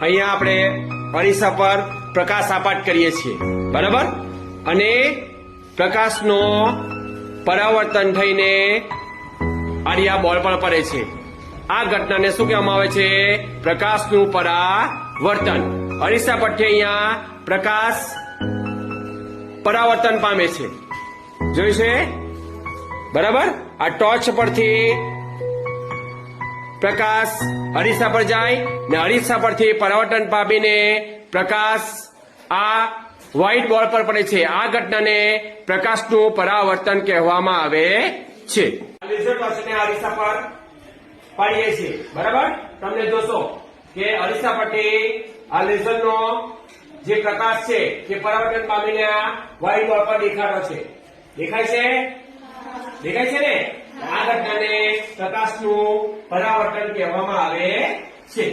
અહીંયા આપણે અરીસા પર પ્રકાશ આપાટ કરીએ છીએ, બરાબર? અને પ્રકાશનો પરાવર્તન થઈને આ બોલ પર પડે છે. આ ઘટનાને શું કહેવામાં આવે છે? પ્રકાશનું પરાવર્તન. અરીસા પરથી અહીંયા પ્રકાશ પરાવર્તન પામે છે, જોયું છે? બરાબર. આ ટોર્ચ પરથી પ્રકાશ અરીસા પર જાય ને અરીસા પરથી પરાવર્તન પામીને પ્રકાશ આ વ્હાઇટ બોર્ડ પર પડે છે. આ ઘટનાને પ્રકાશનું પરાવર્તન કહેવામાં આવે છે. લેઝર ટોર્ચને અરીસા પર પાડીએ છીએ, બરાબર? તમને જોશો કે અરીસા પરથી આ લેઝરનો જે પ્રકાશ છે તે પરાવર્તન પામીને આ વ્હાઇટ બોર્ડ પર દેખાતો છે. દેખાય છે? દેખાય છે ને? આ ઘટનાને પ્રકાશનું પરાવર્તન કહેવામાં આવે છે.